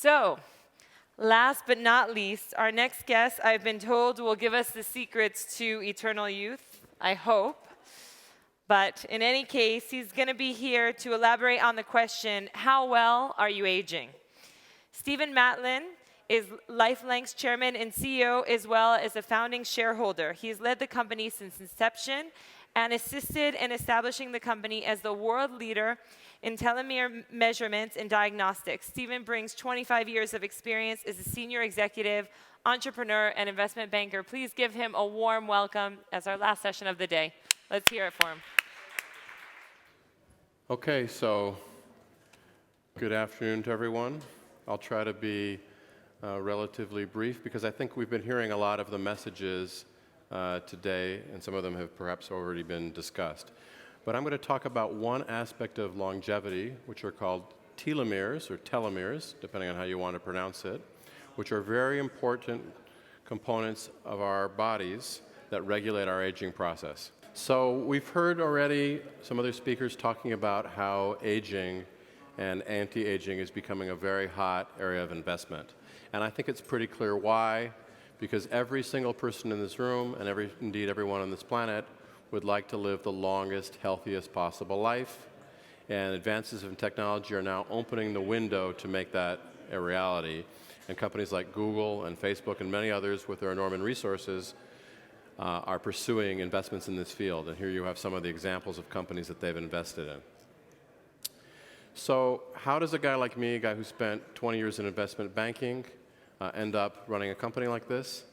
So, last but not least, our next guest, I've been told, will give us the secrets to eternal youth, I hope. But in any case, he's going to be here to elaborate on the question, how well are you aging? Stephen Matlin is LifeLength's chairman and CEO, as well as a founding shareholder. He has led the company since inception and assisted in establishing the company as the world leader in telomere measurements and diagnostics. Stephen brings 25 years of experience as a senior executive, entrepreneur, and investment banker. Please give him a warm welcome as our last session of the day. Let's hear it for him. Okay, so good afternoon to everyone. I'll try to be relatively brief because I think we've been hearing a lot of the messages today, and some of them have perhaps already been discussed. But I'm going to talk about one aspect of longevity, which are called telomeres, or telomeres, depending on how you want to pronounce it, which are very important components of our bodies that regulate our aging process. So we've heard already some other speakers talking about how aging and anti-aging is becoming a very hot area of investment. And I think it's pretty clear why, because every single person in this room, and indeed everyone on this planet, would like to live the longest, healthiest possible life. And advances in technology are now opening the window to make that a reality. And companies like Google and Facebook and many others with their enormous resources are pursuing investments in this field. And here you have some of the examples of companies that they've invested in. So how does a guy like me, a guy who spent 20 years in investment banking, end up running a company like this?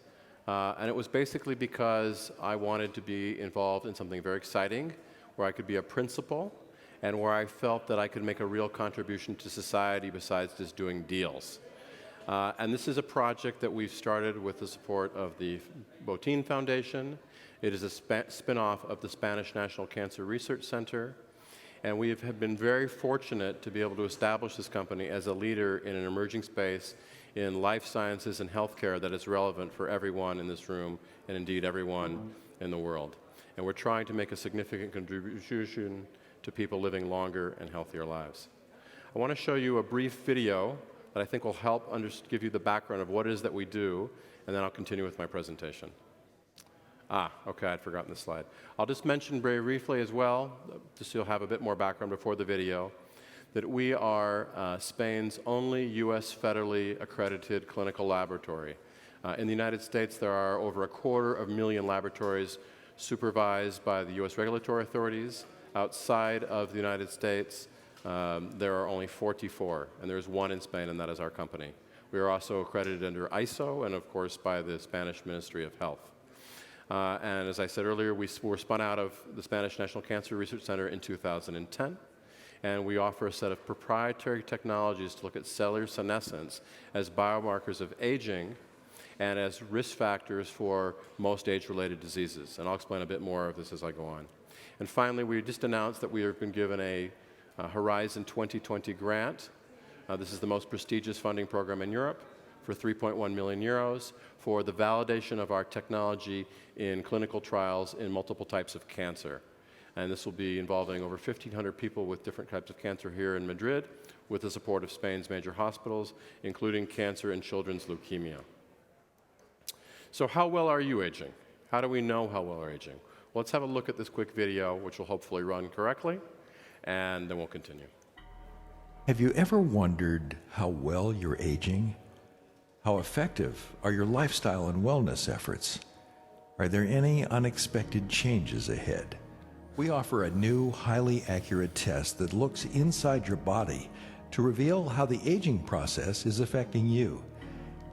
And it was basically because I wanted to be involved in something very exciting, where I could be a principal, and where I felt that I could make a real contribution to society besides just doing deals. And this is a project that we've started with the support of the Botín Foundation. It is a spin-off of the Spanish National Cancer Research Center. And we have been very fortunate to be able to establish this company as a leader in an emerging space in life sciences and healthcare that is relevant for everyone in this room and indeed everyone in the world. And we're trying to make a significant contribution to people living longer and healthier lives. I want to show you a brief video that I think will help give you the background of what it is that we do, and then I'll continue with my presentation. Okay, I'd forgotten this slide. I'll just mention very briefly as well, just so you'll have a bit more background before the video, that we are Spain's only U.S. federally accredited clinical laboratory. In the United States, there are over 250,000 laboratories supervised by the U.S. regulatory authorities. Outside of the United States, there are only 44, and there's one in Spain, and that is our company. We are also accredited under ISO and, of course, by the Spanish Ministry of Health. And as I said earlier, we were spun out of the Spanish National Cancer Research Center in 2010. And we offer a set of proprietary technologies to look at cellular senescence as biomarkers of aging and as risk factors for most age-related diseases. And I'll explain a bit more of this as I go on. And finally, we just announced that we have been given a Horizon 2020 grant. This is the most prestigious funding program in Europe for 3.1 million euros for the validation of our technology in clinical trials in multiple types of cancer. And this will be involving over 1,500 people with different types of cancer here in Madrid, with the support of Spain's major hospitals, including cancer and children's leukemia. So how well are you aging? How do we know how well we're aging? Well, let's have a look at this quick video, which will hopefully run correctly, and then we'll continue. Have you ever wondered how well you're aging? How effective are your lifestyle and wellness efforts? Are there any unexpected changes ahead? We offer a new, highly accurate test that looks inside your body to reveal how the aging process is affecting you.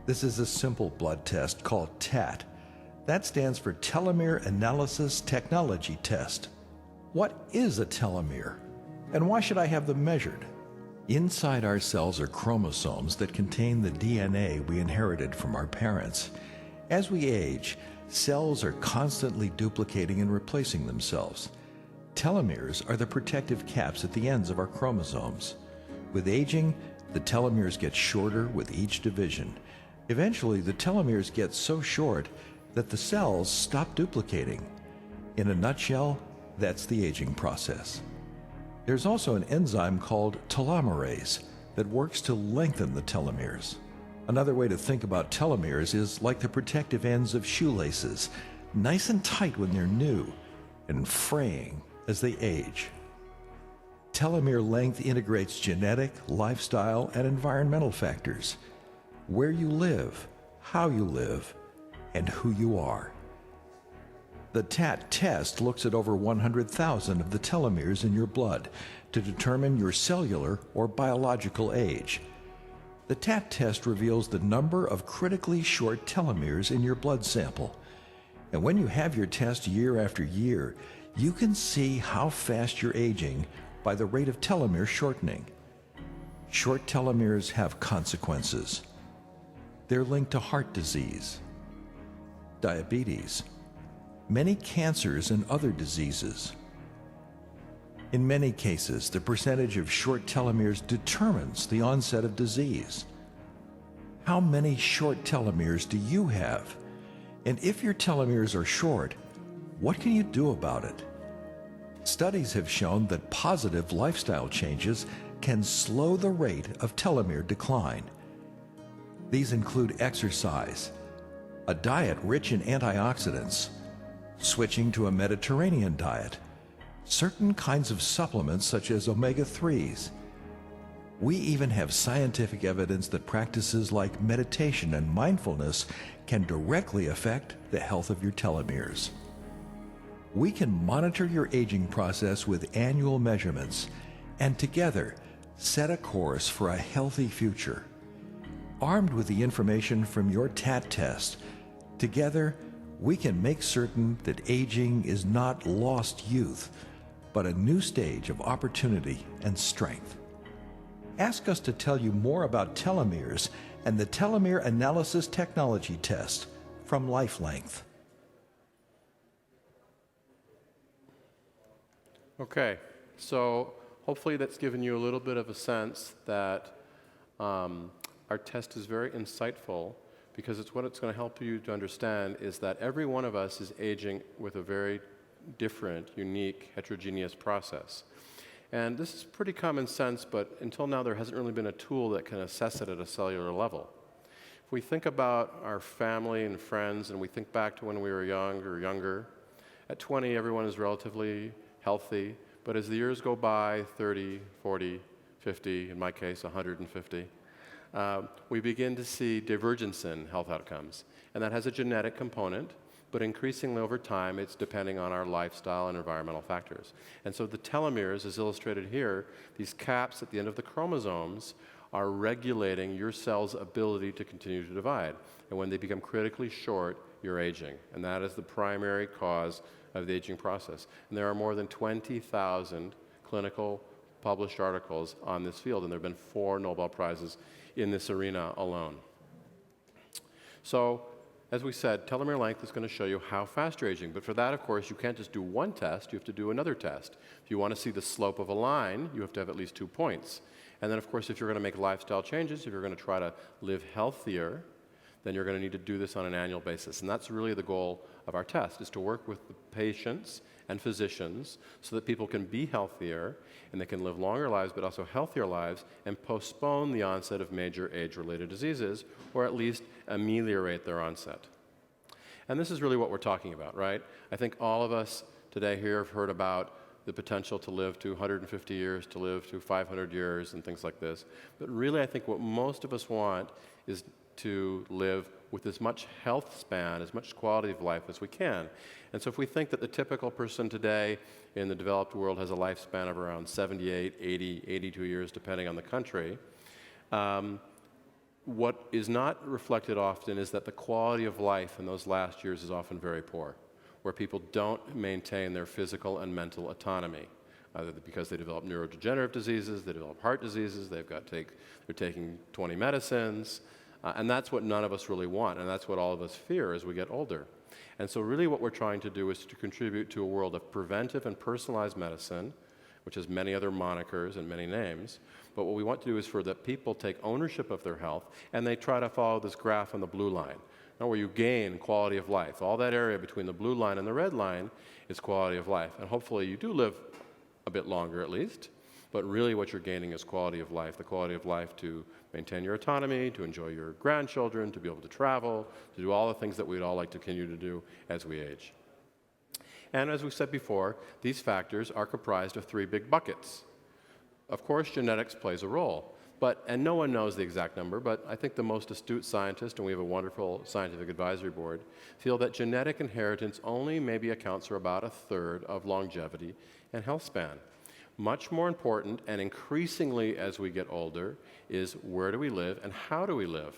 This is a simple blood test called TAT. That stands for Telomere Analysis Technology Test. What is a telomere? And why should I have them measured? Inside our cells are chromosomes that contain the DNA we inherited from our parents. As we age, cells are constantly duplicating and replacing themselves. Telomeres are the protective caps at the ends of our chromosomes. With aging, the telomeres get shorter with each division. Eventually, the telomeres get so short that the cells stop duplicating. In a nutshell, that's the aging process. There's also an enzyme called telomerase that works to lengthen the telomeres. Another way to think about telomeres is like the protective ends of shoelaces, nice and tight when they're new and fraying as they age. Telomere length integrates genetic, lifestyle, and environmental factors, where you live, how you live, and who you are. The TAT test looks at over 100,000 of the telomeres in your blood to determine your cellular or biological age. The TAT test reveals the number of critically short telomeres in your blood sample. And when you have your test year after year, you can see how fast you're aging by the rate of telomere shortening. Short telomeres have consequences. They're linked to heart disease, diabetes, many cancers, and other diseases. In many cases, the percentage of short telomeres determines the onset of disease. How many short telomeres do you have? And if your telomeres are short, what can you do about it? Studies have shown that positive lifestyle changes can slow the rate of telomere decline. These include exercise, a diet rich in antioxidants, switching to a Mediterranean diet, certain kinds of supplements such as omega-3s. We even have scientific evidence that practices like meditation and mindfulness can directly affect the health of your telomeres. We can monitor your aging process with annual measurements and together set a course for a healthy future. Armed with the information from your TAT test, together we can make certain that aging is not lost youth, but a new stage of opportunity and strength. Ask us to tell you more about telomeres and the Telomere Analysis Technology Test from LifeLength. Okay, so hopefully that's given you a little bit of a sense that our test is very insightful, because it's going to help you to understand is that every one of us is aging with a very different, unique, heterogeneous process. And this is pretty common sense, but until now there hasn't really been a tool that can assess it at a cellular level. If we think about our family and friends, and we think back to when we were young or younger, at 20 everyone is relatively healthy, but as the years go by, 30, 40, 50, in my case 150, we begin to see divergence in health outcomes. And that has a genetic component, but increasingly over time, it's depending on our lifestyle and environmental factors. And so the telomeres, as illustrated here, these caps at the end of the chromosomes, are regulating your cell's ability to continue to divide. And when they become critically short, you're aging. And that is the primary cause of the aging process. And there are more than 20,000 clinical published articles on this field, and there have been 4 Nobel Prizes in this arena alone. So, as we said, telomere length is going to show you how fast you're aging. But for that, of course, you can't just do one test. You have to do another test. If you want to see the slope of a line, you have to have at least 2 points. And then, of course, if you're going to make lifestyle changes, if you're going to try to live healthier, then you're going to need to do this on an annual basis. And that's really the goal of our test, is to work with the patients and physicians so that people can be healthier and they can live longer lives, but also healthier lives, and postpone the onset of major age-related diseases, or at least ameliorate their onset. And this is really what we're talking about, right? I think all of us today here have heard about the potential to live to 150 years, to live to 500 years, and things like this. But really, I think what most of us want is to live with as much health span, as much quality of life as we can. And so if we think that the typical person today in the developed world has a lifespan of around 78, 80, 82 years, depending on the country, what is not reflected often is that the quality of life in those last years is often very poor, where people don't maintain their physical and mental autonomy, either because they develop neurodegenerative diseases, they develop heart diseases, they're taking 20 medicines, and that's what none of us really want, and that's what all of us fear as we get older. And so really what we're trying to do is to contribute to a world of preventive and personalized medicine, which has many other monikers and many names. But what we want to do is for the people take ownership of their health, and they try to follow this graph on the blue line, where you gain quality of life. All that area between the blue line and the red line is quality of life. And hopefully you do live a bit longer at least. But really what you're gaining is quality of life, the quality of life to maintain your autonomy, to enjoy your grandchildren, to be able to travel, to do all the things that we'd all like to continue to do as we age. And as we said before, these factors are comprised of three big buckets. Of course, genetics plays a role, and no one knows the exact number, but I think the most astute scientists, and we have a wonderful scientific advisory board, feel that genetic inheritance only maybe accounts for about a third of longevity and health span. Much more important, and increasingly as we get older, is where do we live and how do we live?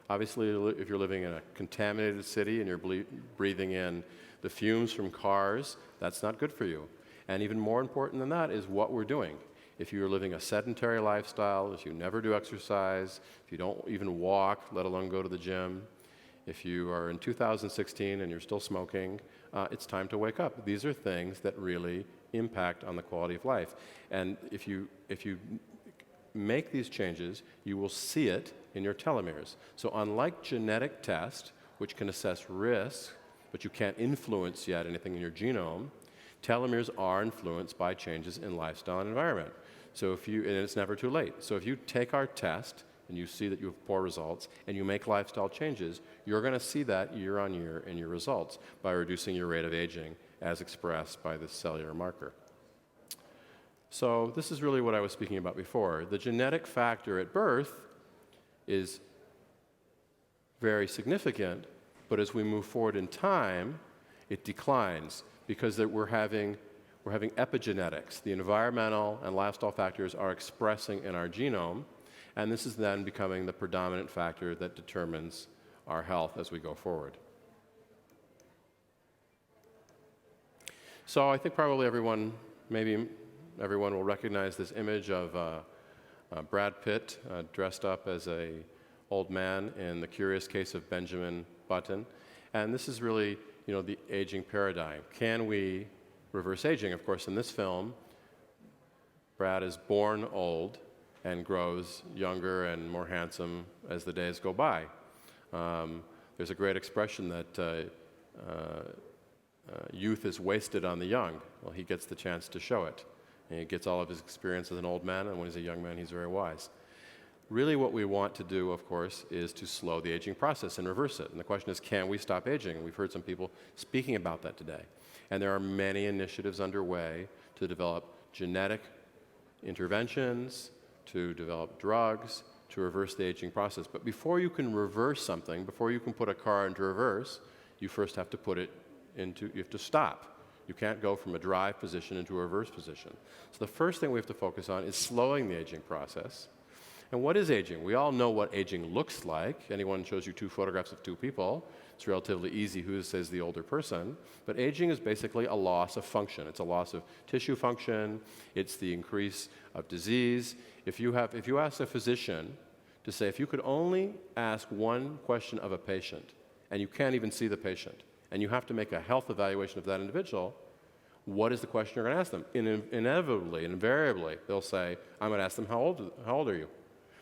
Obviously, if you're living in a contaminated city and you're breathing in the fumes from cars, that's not good for you. And even more important than that is what we're doing. If you're living a sedentary lifestyle, if you never do exercise, if you don't even walk, let alone go to the gym, if you are in 2016 and you're still smoking, it's time to wake up. These are things that really impact on the quality of life. And if you make these changes, you will see it in your telomeres. So unlike genetic tests, which can assess risk, but you can't influence yet anything in your genome, telomeres are influenced by changes in lifestyle and environment. So and it's never too late. So if you take our test and you see that you have poor results and you make lifestyle changes, you're going to see that year on year in your results by reducing your rate of aging as expressed by this cellular marker. So this is really what I was speaking about before. The genetic factor at birth is very significant, but as we move forward in time, it declines because we're having epigenetics. The environmental and lifestyle factors are expressing in our genome, and this is then becoming the predominant factor that determines our health as we go forward. So I think probably maybe everyone will recognize this image of Brad Pitt dressed up as an old man in The Curious Case of Benjamin Button. And this is really, the aging paradigm. Can we reverse aging? Of course, in this film, Brad is born old and grows younger and more handsome as the days go by. There's a great expression that youth is wasted on the young. Well, he gets the chance to show it. And he gets all of his experience as an old man, and when he's a young man, he's very wise. Really what we want to do, of course, is to slow the aging process and reverse it. And the question is, can we stop aging? And we've heard some people speaking about that today. And there are many initiatives underway to develop genetic interventions, to develop drugs, to reverse the aging process. But before you can reverse something, before you can put a car into reverse, you first have to you have to stop. You can't go from a drive position into a reverse position. So the first thing we have to focus on is slowing the aging process. And what is aging? We all know what aging looks like. Anyone shows you two photographs of two people, it's relatively easy who says the older person. But aging is basically a loss of function. It's a loss of tissue function. It's the increase of disease. If you ask a physician to say, if you could only ask one question of a patient, and you can't even see the patient, and you have to make a health evaluation of that individual, what is the question you're going to ask them? Inevitably, invariably, they'll say, I'm going to ask them, how old are you?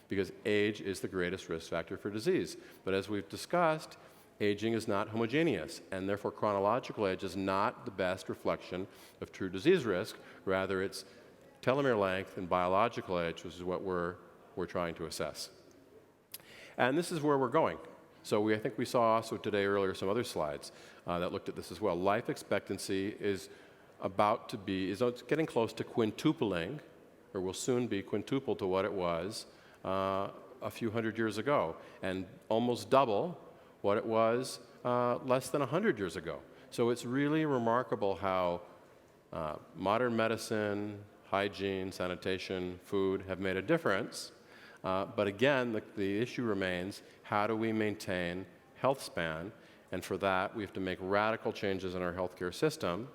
Because age is the greatest risk factor for disease. But as we've discussed, aging is not homogeneous, and therefore chronological age is not the best reflection of true disease risk. Rather, it's telomere length and biological age, which is what we're trying to assess. And this is where we're going. So I think we saw also today earlier some other slides that looked at this as well. Life expectancy is getting close to quintupling, or will soon be quintuple to what it was a few hundred years ago, and almost double what it was less than 100 years ago. So it's really remarkable how modern medicine, hygiene, sanitation, food have made a difference. But again, the issue remains, how do we maintain health span? And for that, we have to make radical changes in our healthcare system,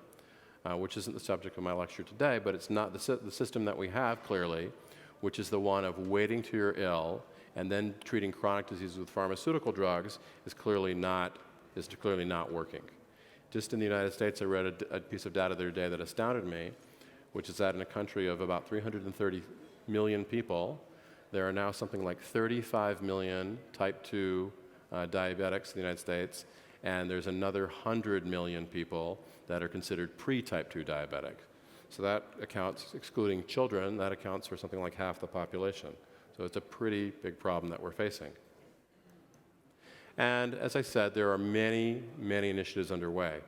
which isn't the subject of my lecture today, but it's not the system that we have, clearly, which is the one of waiting till you're ill and then treating chronic diseases with pharmaceutical drugs is clearly not working. Just in the United States, I read a piece of data the other day that astounded me, which is that in a country of about 330 million people, there are now something like 35 million type 2 diabetics in the United States, and there's another 100 million people that are considered pre-type 2 diabetic. So that accounts, excluding children, that accounts for something like half the population. So it's a pretty big problem that we're facing. And as I said, there are many, many initiatives underway.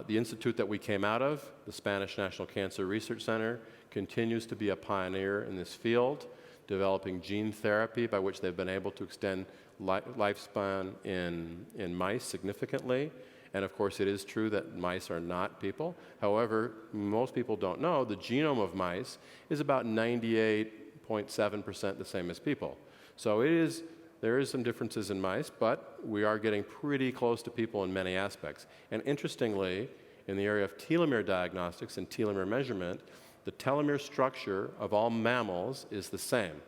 The institute that we came out of, the Spanish National Cancer Research Center, continues to be a pioneer in this field, developing gene therapy by which they've been able to extend lifespan in mice significantly. And of course, it is true that mice are not people. However, most people don't know the genome of mice is about 98.7% the same as people. So there is some differences in mice, but we are getting pretty close to people in many aspects. And interestingly, in the area of telomere diagnostics and telomere measurement, the telomere structure of all mammals is the same.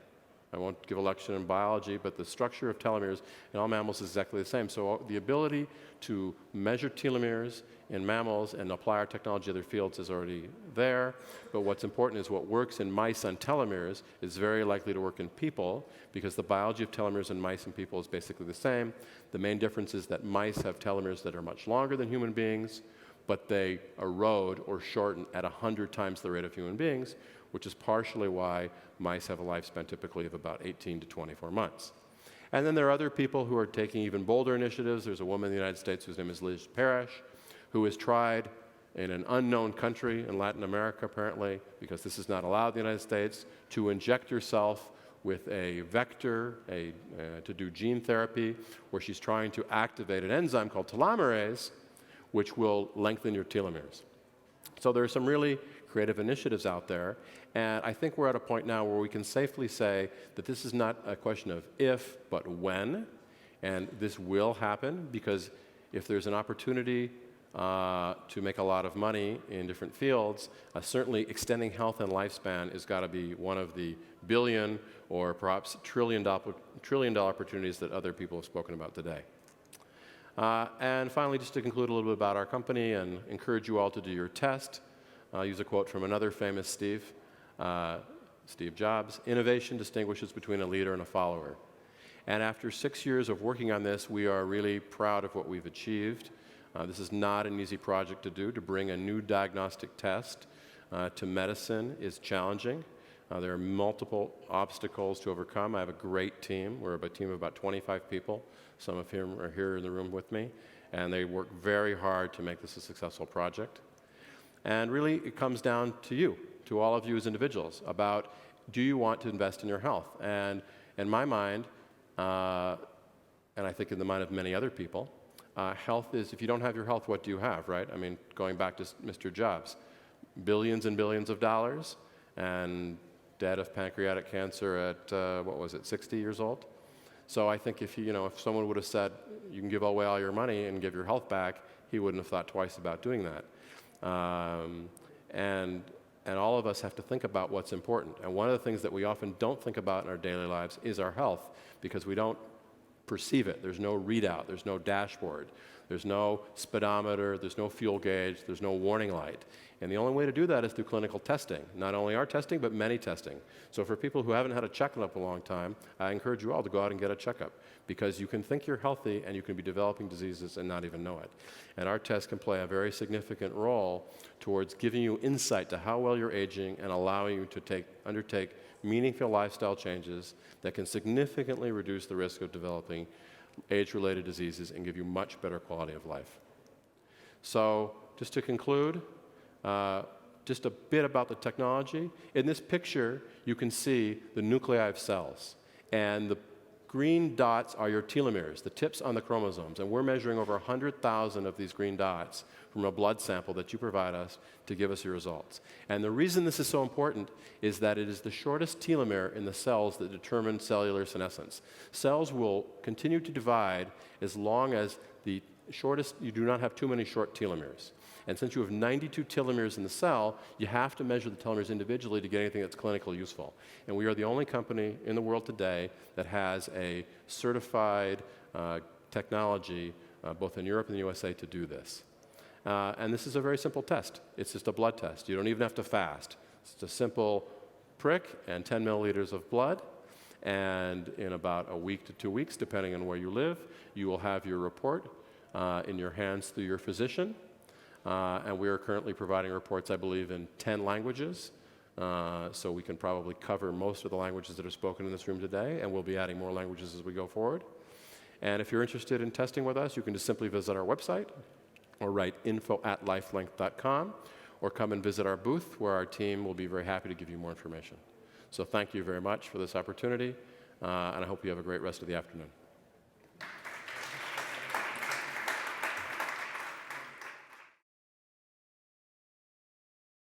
I won't give a lecture in biology, but the structure of telomeres in all mammals is exactly the same. So the ability to measure telomeres in mammals and apply our technology to other fields is already there. But what's important is what works in mice on telomeres is very likely to work in people, because the biology of telomeres in mice and people is basically the same. The main difference is that mice have telomeres that are much longer than human beings, but they erode or shorten at 100 times the rate of human beings, which is partially why mice have a lifespan typically of about 18 to 24 months. And then there are other people who are taking even bolder initiatives. There's a woman in the United States whose name is Liz Parrish, who has tried in an unknown country in Latin America, apparently, because this is not allowed in the United States, to inject yourself with a vector to do gene therapy, where she's trying to activate an enzyme called telomerase, which will lengthen your telomeres. So there are some really creative initiatives out there, and I think we're at a point now where we can safely say that this is not a question of if, but when, and this will happen, because if there's an opportunity to make a lot of money in different fields, certainly extending health and lifespan has got to be one of the billion or perhaps trillion dollar opportunities that other people have spoken about today. And finally, just to conclude a little bit about our company and encourage you all to do your test, I'll use a quote from another famous Steve Jobs: "Innovation distinguishes between a leader and a follower." And after 6 years of working on this, we are really proud of what we've achieved. This is not an easy project to do. To bring a new diagnostic test to medicine is challenging. There are multiple obstacles to overcome. I have a great team. We're a team of about 25 people. Some of whom are here in the room with me. And they work very hard to make this a successful project. And really, it comes down to you, to all of you as individuals, about do you want to invest in your health? And in my mind, and I think in the mind of many other people, health is, if you don't have your health, what do you have, right? I mean, going back to Mr. Jobs, billions and billions of dollars, and dead of pancreatic cancer at, 60 years old? So I think if someone would have said, you can give away all your money and give your health back, he wouldn't have thought twice about doing that. And all of us have to think about what's important. And one of the things that we often don't think about in our daily lives is our health, because we don't perceive it. There's no readout. There's no dashboard. There's no speedometer. There's no fuel gauge. There's no warning light. And the only way to do that is through clinical testing. Not only our testing, but many testing. So for people who haven't had a checkup in a long time, I encourage you all to go out and get a checkup, because you can think you're healthy and you can be developing diseases and not even know it. And our test can play a very significant role towards giving you insight to how well you're aging and allowing you to undertake meaningful lifestyle changes that can significantly reduce the risk of developing age-related diseases and give you much better quality of life. So just to conclude, just a bit about the technology. In this picture, you can see the nuclei of cells, and the green dots are your telomeres, the tips on the chromosomes, and we're measuring over 100,000 of these green dots from a blood sample that you provide us to give us your results. And the reason this is so important is that it is the shortest telomere in the cells that determine cellular senescence. Cells will continue to divide as long as you do not have too many short telomeres. And since you have 92 telomeres in the cell, you have to measure the telomeres individually to get anything that's clinically useful. And we are the only company in the world today that has a certified technology, both in Europe and the USA, to do this. And this is a very simple test. It's just a blood test. You don't even have to fast. It's a simple prick and 10 milliliters of blood. And in about a week to 2 weeks, depending on where you live, you will have your report in your hands through your physician. And we are currently providing reports, I believe, in 10 languages. So we can probably cover most of the languages that are spoken in this room today, and we'll be adding more languages as we go forward. And if you're interested in testing with us, you can just simply visit our website or write info@lifelength.com, or come and visit our booth where our team will be very happy to give you more information. So thank you very much for this opportunity, and I hope you have a great rest of the afternoon.